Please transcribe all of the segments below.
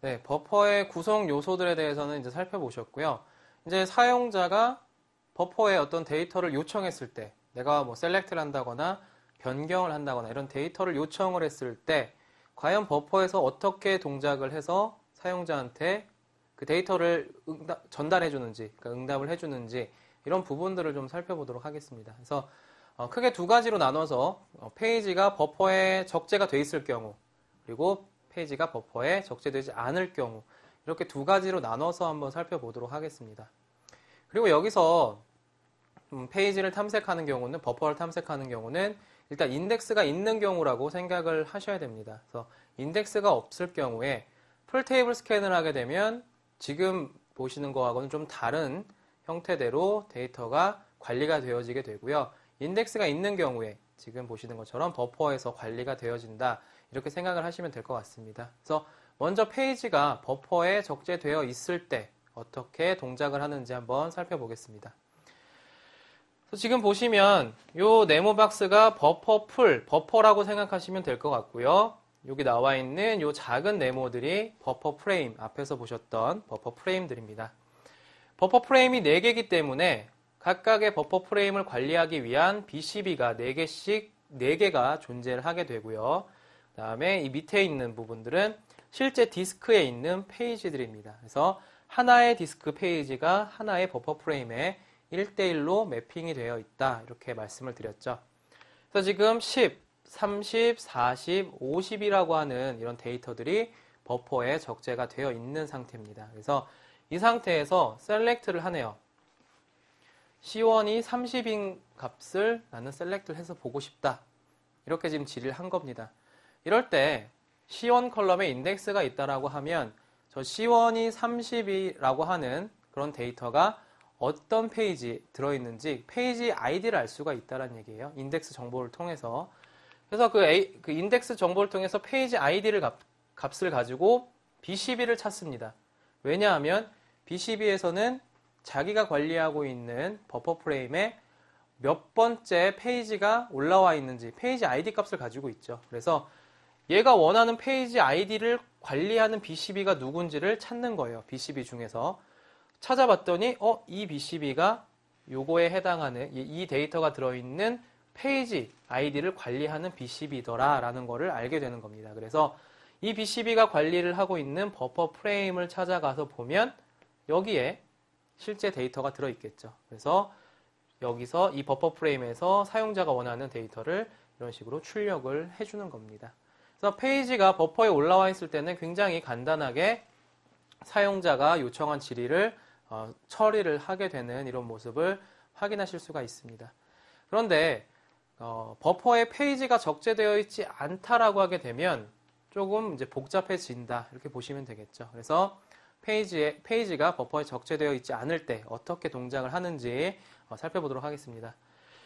네, 버퍼의 구성 요소들에 대해서는 이제 살펴보셨고요. 이제 사용자가 버퍼에 어떤 데이터를 요청했을 때, 내가 뭐 셀렉트를 한다거나 변경을 한다거나 이런 데이터를 요청을 했을 때, 과연 버퍼에서 어떻게 동작을 해서 사용자한테 그 데이터를 전달해 주는지, 그러니까 응답을 해 주는지 이런 부분들을 좀 살펴보도록 하겠습니다. 그래서 크게 두 가지로 나눠서 페이지가 버퍼에 적재가 돼 있을 경우, 그리고 페이지가 버퍼에 적재되지 않을 경우, 이렇게 두 가지로 나눠서 한번 살펴보도록 하겠습니다. 그리고 여기서 페이지를 탐색하는 경우는, 버퍼를 탐색하는 경우는 일단 인덱스가 있는 경우라고 생각을 하셔야 됩니다. 그래서 인덱스가 없을 경우에 풀 테이블 스캔을 하게 되면 지금 보시는 거하고는 좀 다른 형태대로 데이터가 관리가 되어지게 되고요. 인덱스가 있는 경우에 지금 보시는 것처럼 버퍼에서 관리가 되어진다, 이렇게 생각을 하시면 될 것 같습니다. 그래서 먼저 페이지가 버퍼에 적재되어 있을 때 어떻게 동작을 하는지 한번 살펴보겠습니다. 지금 보시면 이 네모 박스가 버퍼 풀, 버퍼라고 생각하시면 될 것 같고요. 여기 나와 있는 이 작은 네모들이 버퍼 프레임, 앞에서 보셨던 버퍼 프레임들입니다. 버퍼 프레임이 4개이기 때문에 각각의 버퍼 프레임을 관리하기 위한 BCB가 4개가 존재를 하게 되고요. 그 다음에 이 밑에 있는 부분들은 실제 디스크에 있는 페이지들입니다. 그래서 하나의 디스크 페이지가 하나의 버퍼 프레임에 1대1로 매핑이 되어 있다, 이렇게 말씀을 드렸죠. 그래서 지금 10, 30, 40, 50이라고 하는 이런 데이터들이 버퍼에 적재가 되어 있는 상태입니다. 그래서 이 상태에서 셀렉트를 하네요. C1이 30인 값을 나는 셀렉트를 해서 보고 싶다, 이렇게 지금 질의를 한 겁니다. 이럴 때 C1 컬럼에 인덱스가 있다라고 하면 저 C1이 30이라고 하는 그런 데이터가 어떤 페이지에 들어있는지 페이지 아이디를 알 수가 있다는 얘기예요. 인덱스 정보를 통해서. 그래서 그 인덱스 정보를 통해서 페이지 아이디를 값을 가지고 BCB를 찾습니다. 왜냐하면 BCB에서는 자기가 관리하고 있는 버퍼 프레임에 몇 번째 페이지가 올라와 있는지 페이지 아이디 값을 가지고 있죠. 그래서 얘가 원하는 페이지 아이디를 관리하는 BCB가 누군지를 찾는 거예요. BCB 중에서. 찾아봤더니 이 BCB가 요거에 해당하는 이 데이터가 들어있는 페이지 아이디를 관리하는 BCB더라 라는 거를 알게 되는 겁니다. 그래서 이 BCB가 관리를 하고 있는 버퍼 프레임을 찾아가서 보면 여기에 실제 데이터가 들어있겠죠. 그래서 여기서 이 버퍼 프레임에서 사용자가 원하는 데이터를 이런 식으로 출력을 해주는 겁니다. 그래서 페이지가 버퍼에 올라와 있을 때는 굉장히 간단하게 사용자가 요청한 질의를 처리를 하게 되는 이런 모습을 확인하실 수가 있습니다. 그런데 버퍼에 페이지가 적재되어 있지 않다라고 하게 되면 조금 이제 복잡해진다, 이렇게 보시면 되겠죠. 그래서 페이지가 버퍼에 적재되어 있지 않을 때 어떻게 동작을 하는지 살펴보도록 하겠습니다.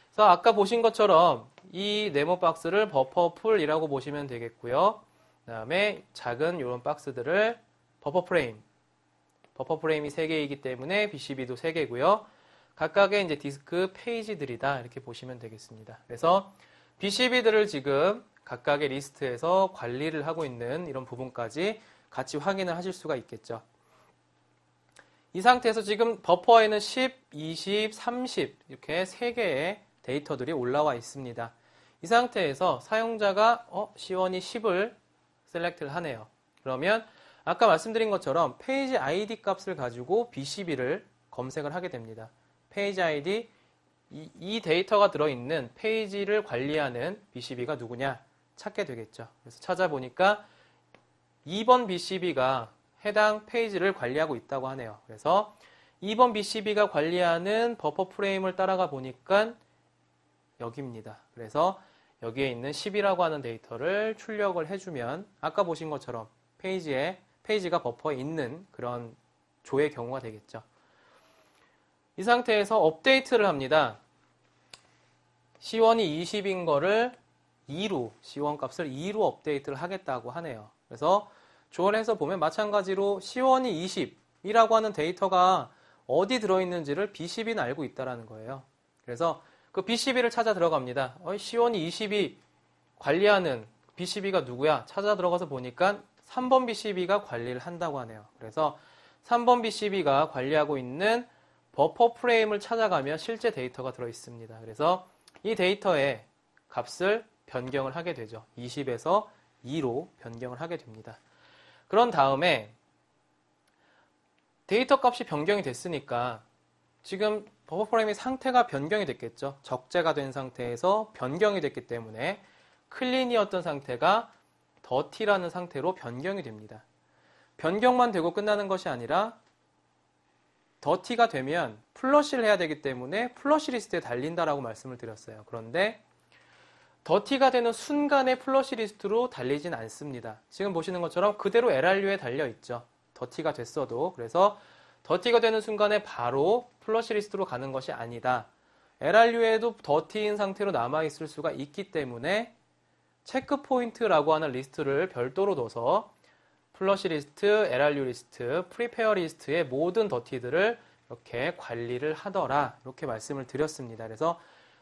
그래서 아까 보신 것처럼 이 네모 박스를 버퍼 풀이라고 보시면 되겠고요. 그 다음에 작은 이런 박스들을 버퍼 프레임이 3개이기 때문에 BCB도 3개고요. 각각의 이제 디스크 페이지들이다, 이렇게 보시면 되겠습니다. 그래서 BCB들을 지금 각각의 리스트에서 관리를 하고 있는 이런 부분까지 같이 확인을 하실 수가 있겠죠. 이 상태에서 지금 버퍼에는 10, 20, 30 이렇게 3개의 데이터들이 올라와 있습니다. 이 상태에서 사용자가 C1이 10을 셀렉트를 하네요. 그러면 아까 말씀드린 것처럼 페이지 아이디 값을 가지고 BCB를 검색을 하게 됩니다. 페이지 아이디, 이 데이터가 들어있는 페이지를 관리하는 BCB가 누구냐 찾게 되겠죠. 그래서 찾아보니까 2번 BCB가 해당 페이지를 관리하고 있다고 하네요. 그래서 2번 BCB가 관리하는 버퍼 프레임을 따라가 보니까 여기입니다. 그래서 여기에 있는 10이라고 하는 데이터를 출력을 해주면 아까 보신 것처럼 페이지가 버퍼에 있는 그런 조의 경우가 되겠죠. 이 상태에서 업데이트를 합니다. C1이 20인 거를 2로, C1 값을 2로 업데이트를 하겠다고 하네요. 그래서 조언해서 보면 마찬가지로 C1이 20이라고 하는 데이터가 어디 들어있는지를 BCB는 알고 있다는 거예요. 그래서 그 BCB를 찾아 들어갑니다. C1이 20이 관리하는 BCB가 누구야? 찾아 들어가서 보니까 3번 BCB가 관리를 한다고 하네요. 그래서 3번 BCB가 관리하고 있는 버퍼 프레임을 찾아가면 실제 데이터가 들어있습니다. 그래서 이 데이터의 값을 변경을 하게 되죠. 20에서 2로 변경을 하게 됩니다. 그런 다음에 데이터 값이 변경이 됐으니까 지금 버퍼 프레임의 상태가 변경이 됐겠죠. 적재가 된 상태에서 변경이 됐기 때문에 클린이었던 상태가 더티라는 상태로 변경이 됩니다. 변경만 되고 끝나는 것이 아니라 더티가 되면 플러시를 해야 되기 때문에 플러시 리스트에 달린다라고 말씀을 드렸어요. 그런데 더티가 되는 순간에 플러시 리스트로 달리진 않습니다. 지금 보시는 것처럼 그대로 LRU에 달려 있죠. 더티가 됐어도. 그래서 더티가 되는 순간에 바로 플러시 리스트로 가는 것이 아니다. LRU에도 더티인 상태로 남아있을 수가 있기 때문에 체크 포인트라고 하는 리스트를 별도로 둬서 플러시 리스트, LRU 리스트, 프리페어 리스트의 모든 더티들을 이렇게 관리를 하더라. 이렇게 말씀을 드렸습니다. 그래서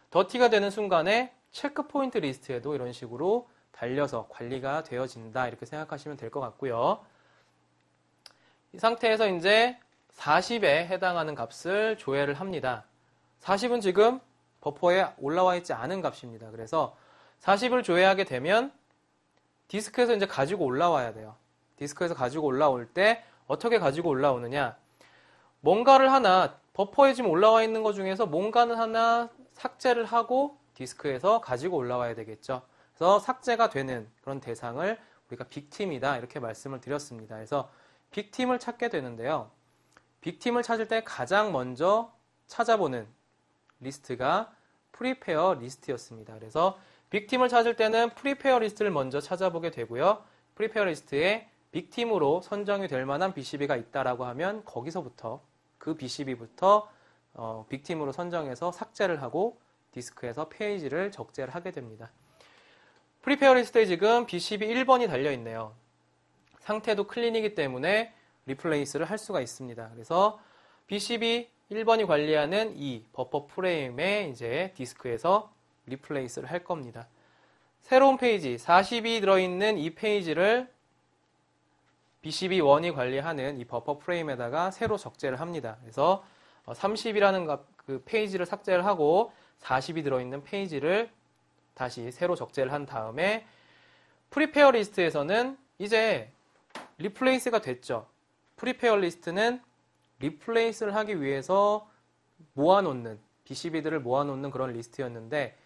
더티가 되는 순간에 체크 포인트 리스트에도 이런 식으로 달려서 관리가 되어진다. 이렇게 생각하시면 될 것 같고요. 이 상태에서 이제 40에 해당하는 값을 조회를 합니다. 40은 지금 버퍼에 올라와 있지 않은 값입니다. 그래서 40을 조회하게 되면 디스크에서 이제 가지고 올라와야 돼요. 디스크에서 가지고 올라올 때 어떻게 가지고 올라오느냐? 뭔가를 하나, 버퍼에 지금 올라와 있는 것 중에서 뭔가는 하나 삭제를 하고 디스크에서 가지고 올라와야 되겠죠. 그래서 삭제가 되는 그런 대상을 우리가 빅팀이다 이렇게 말씀을 드렸습니다. 그래서 빅팀을 찾게 되는데요. 빅팀을 찾을 때 가장 먼저 찾아보는 리스트가 프리페어 리스트였습니다. 그래서 빅팀을 찾을 때는 프리페어 리스트를 먼저 찾아보게 되고요. 프리페어 리스트에 빅팀으로 선정이 될 만한 BCB가 있다라고 하면 거기서부터 그 BCB부터 빅팀으로 선정해서 삭제를 하고 디스크에서 페이지를 적재를 하게 됩니다. 프리페어 리스트에 지금 BCB 1번이 달려있네요. 상태도 클린이기 때문에 리플레이스를 할 수가 있습니다. 그래서 BCB 1번이 관리하는 이 버퍼 프레임에 이제 디스크에서 리플레이스를 할 겁니다. 새로운 페이지 40이 들어있는 이 페이지를 BCB1이 관리하는 이 버퍼 프레임에다가 새로 적재를 합니다. 그래서 30이라는 그 페이지를 삭제를 하고 40이 들어있는 페이지를 다시 새로 적재를 한 다음에 프리페어 리스트에서는 이제 리플레이스가 됐죠. 프리페어 리스트는 리플레이스를 하기 위해서 모아놓는 BCB들을 모아놓는 그런 리스트였는데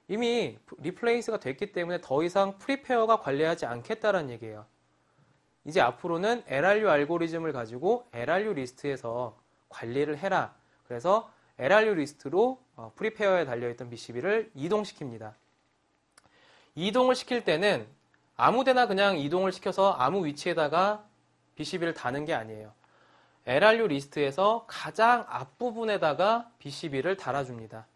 이미 리플레이스가 됐기 때문에 더 이상 프리페어가 관리하지 않겠다는 얘기예요. 이제 앞으로는 LRU 알고리즘을 가지고 LRU 리스트에서 관리를 해라. 그래서 LRU 리스트로 프리페어에 달려있던 BCB를 이동시킵니다. 이동을 시킬 때는 아무데나 그냥 이동을 시켜서 아무 위치에다가 BCB를 다는 게 아니에요. LRU 리스트에서 가장 앞부분에다가 BCB를 달아줍니다.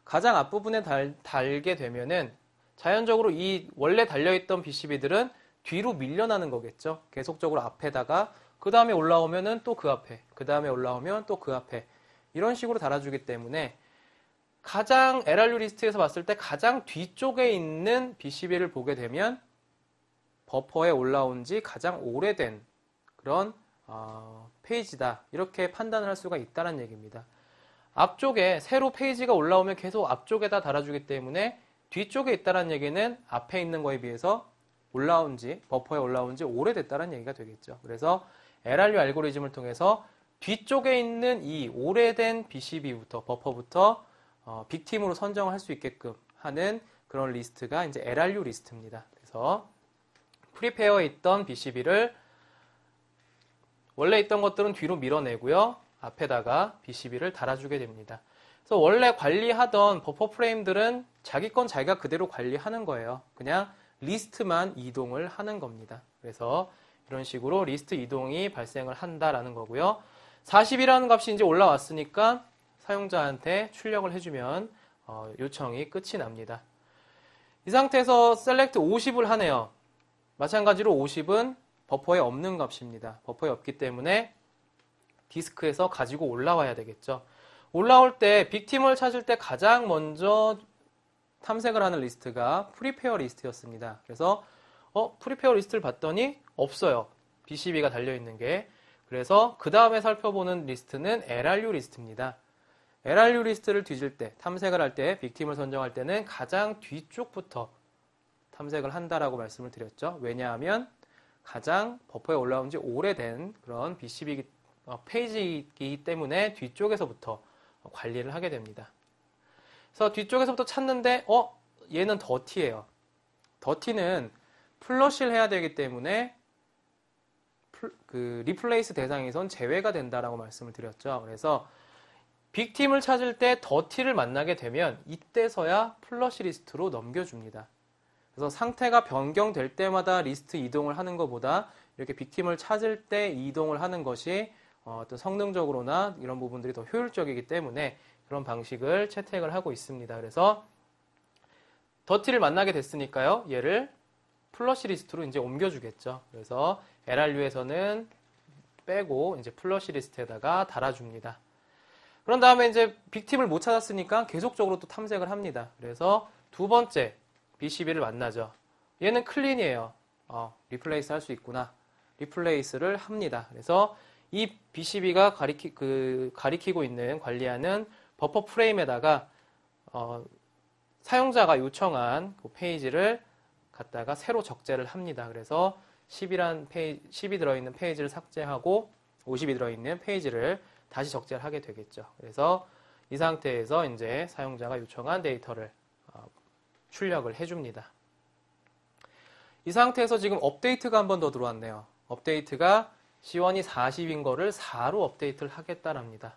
가장 앞부분에 달게 되면은 자연적으로 이 원래 달려있던 BCB들은 뒤로 밀려나는 거겠죠. 계속적으로 앞에다가 그 다음에 올라오면은 또 그 앞에, 그 다음에 올라오면 또 그 앞에 이런 식으로 달아주기 때문에 가장 LRU 리스트에서 봤을 때 가장 뒤쪽에 있는 BCB를 보게 되면 버퍼에 올라온 지 가장 오래된 그런 페이지다 이렇게 판단을 할 수가 있다는 얘기입니다. 앞쪽에 새로 페이지가 올라오면 계속 앞쪽에다 달아주기 때문에 뒤쪽에 있다는 얘기는 앞에 있는 거에 비해서 올라온 지, 버퍼에 올라온 지 오래됐다는 얘기가 되겠죠. 그래서 LRU 알고리즘을 통해서 뒤쪽에 있는 이 오래된 BCB부터, 버퍼부터 빅팀으로 선정할 수 있게끔 하는 그런 리스트가 이제 LRU 리스트입니다. 그래서 프리페어에 있던 BCB를 원래 있던 것들은 뒤로 밀어내고요. 앞에다가 BCB를 달아주게 됩니다. 그래서 원래 관리하던 버퍼 프레임들은 자기 건 자기가 그대로 관리하는 거예요. 그냥 리스트만 이동을 하는 겁니다. 그래서 이런 식으로 리스트 이동이 발생을 한다라는 거고요. 40이라는 값이 이제 올라왔으니까 사용자한테 출력을 해주면 요청이 끝이 납니다. 이 상태에서 select 50을 하네요. 마찬가지로 50은 버퍼에 없는 값입니다. 버퍼에 없기 때문에 디스크에서 가지고 올라와야 되겠죠. 올라올 때 빅팀을 찾을 때 가장 먼저 탐색을 하는 리스트가 프리페어 리스트였습니다. 그래서 프리페어 리스트를 봤더니 없어요. BCB가 달려있는 게. 그래서 그 다음에 살펴보는 리스트는 LRU 리스트입니다. LRU 리스트를 뒤질 때, 탐색을 할 때, 빅팀을 선정할 때는 가장 뒤쪽부터 탐색을 한다라고 말씀을 드렸죠. 왜냐하면 가장 버퍼에 올라온 지 오래된 그런 BCB 페이지이기 때문에 뒤쪽에서부터 관리를 하게 됩니다. 그래서 뒤쪽에서부터 찾는데 얘는 더티예요. 더티는 플러시를 해야 되기 때문에 그 리플레이스 대상에선 제외가 된다라고 말씀을 드렸죠. 그래서 빅팀을 찾을 때 더티를 만나게 되면 이때서야 플러시 리스트로 넘겨줍니다. 그래서 상태가 변경될 때마다 리스트 이동을 하는 것보다 이렇게 빅팀을 찾을 때 이동을 하는 것이 어떤 성능적으로나 이런 부분들이 더 효율적이기 때문에 그런 방식을 채택을 하고 있습니다. 그래서 더티를 만나게 됐으니까요. 얘를 플러시 리스트로 이제 옮겨주겠죠. 그래서 LRU에서는 빼고 이제 플러시 리스트에다가 달아줍니다. 그런 다음에 이제 빅팀을 못 찾았으니까 계속적으로 또 탐색을 합니다. 그래서 두 번째 BCB를 만나죠. 얘는 클린이에요. 리플레이스 할 수 있구나. 리플레이스를 합니다. 그래서 이 BCB가 가리키고 있는 관리하는 버퍼 프레임에다가 사용자가 요청한 그 페이지를 갖다가 새로 적재를 합니다. 그래서 10이 들어있는 페이지를 삭제하고 50이 들어있는 페이지를 다시 적재를 하게 되겠죠. 그래서 이 상태에서 이제 사용자가 요청한 데이터를 출력을 해줍니다. 이 상태에서 지금 업데이트가 한 번 더 들어왔네요. 업데이트가 C1이 40인 거를 4로 업데이트를 하겠다랍니다.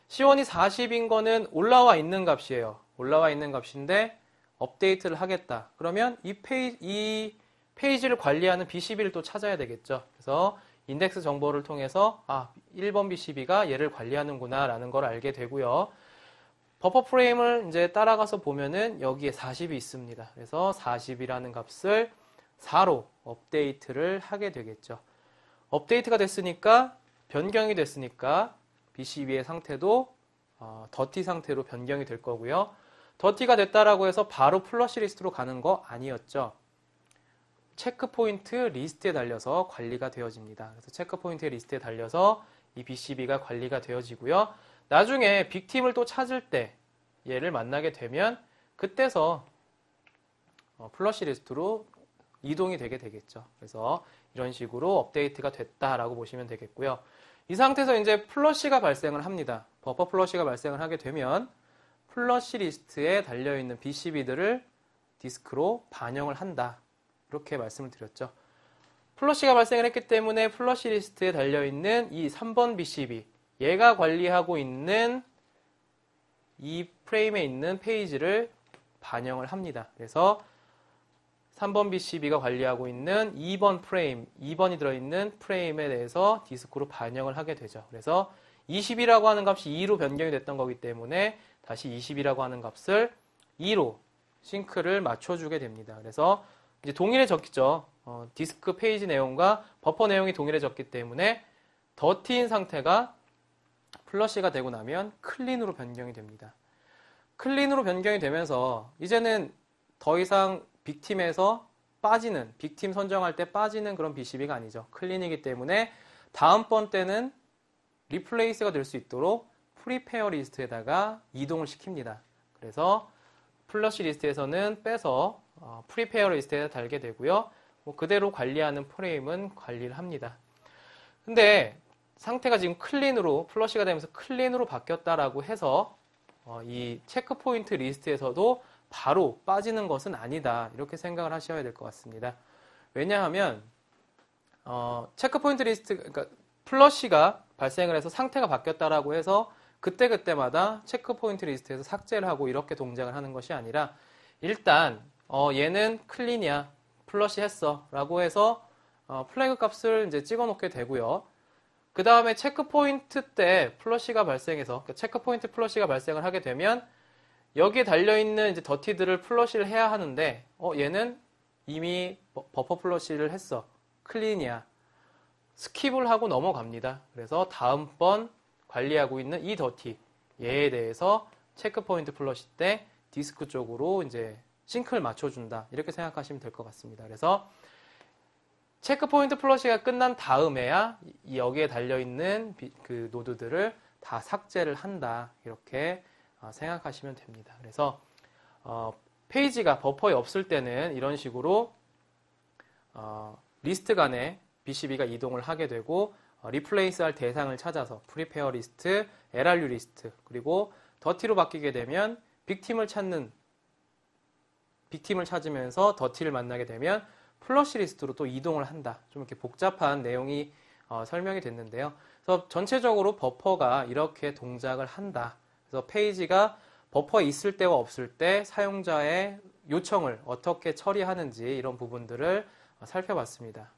C1이 40인 거는 올라와 있는 값이에요. 올라와 있는 값인데 업데이트를 하겠다. 그러면 이 페이지를 관리하는 BCB를 또 찾아야 되겠죠. 그래서 인덱스 정보를 통해서 1번 BCB가 얘를 관리하는구나 라는 걸 알게 되고요. 버퍼 프레임을 이제 따라가서 보면은 여기에 40이 있습니다. 그래서 40이라는 값을 4로 업데이트를 하게 되겠죠. 업데이트가 됐으니까 변경이 됐으니까 BCB의 상태도 더티 상태로 변경이 될 거고요. 더티가 됐다라고 해서 바로 플러시 리스트로 가는 거 아니었죠. 체크 포인트 리스트에 달려서 관리가 되어집니다. 그래서 체크 포인트 리스트에 달려서 이 BCB가 관리가 되어지고요. 나중에 빅팀을 또 찾을 때 얘를 만나게 되면 그때서 플러시 리스트로 이동이 되게 되겠죠. 그래서 이런 식으로 업데이트가 됐다라고 보시면 되겠고요. 이 상태에서 이제 플러시가 발생을 합니다. 버퍼 플러시가 발생을 하게 되면 플러시 리스트에 달려있는 BCB들을 디스크로 반영을 한다. 이렇게 말씀을 드렸죠. 플러시가 발생을 했기 때문에 플러시 리스트에 달려있는 이 3번 BCB, 얘가 관리하고 있는 이 프레임에 있는 페이지를 반영을 합니다. 그래서 3번 BCB가 관리하고 있는 2번 프레임, 2번이 들어있는 프레임에 대해서 디스크로 반영을 하게 되죠. 그래서 20이라고 하는 값이 2로 변경이 됐던 거기 때문에 다시 20이라고 하는 값을 2로 싱크를 맞춰주게 됩니다. 그래서 이제 동일해졌겠죠. 디스크 페이지 내용과 버퍼 내용이 동일해졌기 때문에 더티인 상태가 플러시가 되고 나면 클린으로 변경이 됩니다. 클린으로 변경이 되면서 이제는 더 이상 빅팀에서 빠지는, 빅팀 선정할 때 빠지는 그런 BCB가 아니죠. 클린이기 때문에 다음번 때는 리플레이스가 될 수 있도록 프리페어 리스트에다가 이동을 시킵니다. 그래서 플러시 리스트에서는 빼서 프리페어 리스트에 달게 되고요. 그대로 관리하는 프레임은 관리를 합니다. 근데 상태가 지금 클린으로, 플러시가 되면서 클린으로 바뀌었다라고 해서 이 체크포인트 리스트에서도 바로 빠지는 것은 아니다. 이렇게 생각을 하셔야 될 것 같습니다. 왜냐하면 체크포인트 리스트, 그러니까 플러시가 발생을 해서 상태가 바뀌었다라고 해서 그때그때마다 체크포인트 리스트에서 삭제를 하고 이렇게 동작을 하는 것이 아니라 일단 얘는 클린이야, 플러시 했어 라고 해서 플래그 값을 이제 찍어 놓게 되고요. 그 다음에 체크포인트 때 플러시가 발생해서, 그러니까 체크포인트 플러시가 발생을 하게 되면 여기에 달려있는 이제 더티들을 플러시를 해야 하는데 얘는 이미 버퍼 플러시를 했어, 클린이야, 스킵을 하고 넘어갑니다. 그래서 다음번 관리하고 있는 이 더티, 얘에 대해서 체크포인트 플러시 때 디스크 쪽으로 이제 싱크를 맞춰준다. 이렇게 생각하시면 될 것 같습니다. 그래서 체크 포인트 플러시가 끝난 다음에야 여기에 달려있는 그 노드들을 다 삭제를 한다. 이렇게 생각하시면 됩니다. 그래서 페이지가 버퍼에 없을 때는 이런 식으로 리스트 간에 BCB가 이동을 하게 되고 리플레이스 할 대상을 찾아서 프리페어 리스트, LRU 리스트, 그리고 더티로 바뀌게 되면 빅팀을 찾으면서 더티를 만나게 되면 플러시 리스트로 또 이동을 한다. 좀 이렇게 복잡한 내용이 설명이 됐는데요. 그래서 전체적으로 버퍼가 이렇게 동작을 한다. 그래서 페이지가 버퍼에 있을 때와 없을 때 사용자의 요청을 어떻게 처리하는지 이런 부분들을 살펴봤습니다.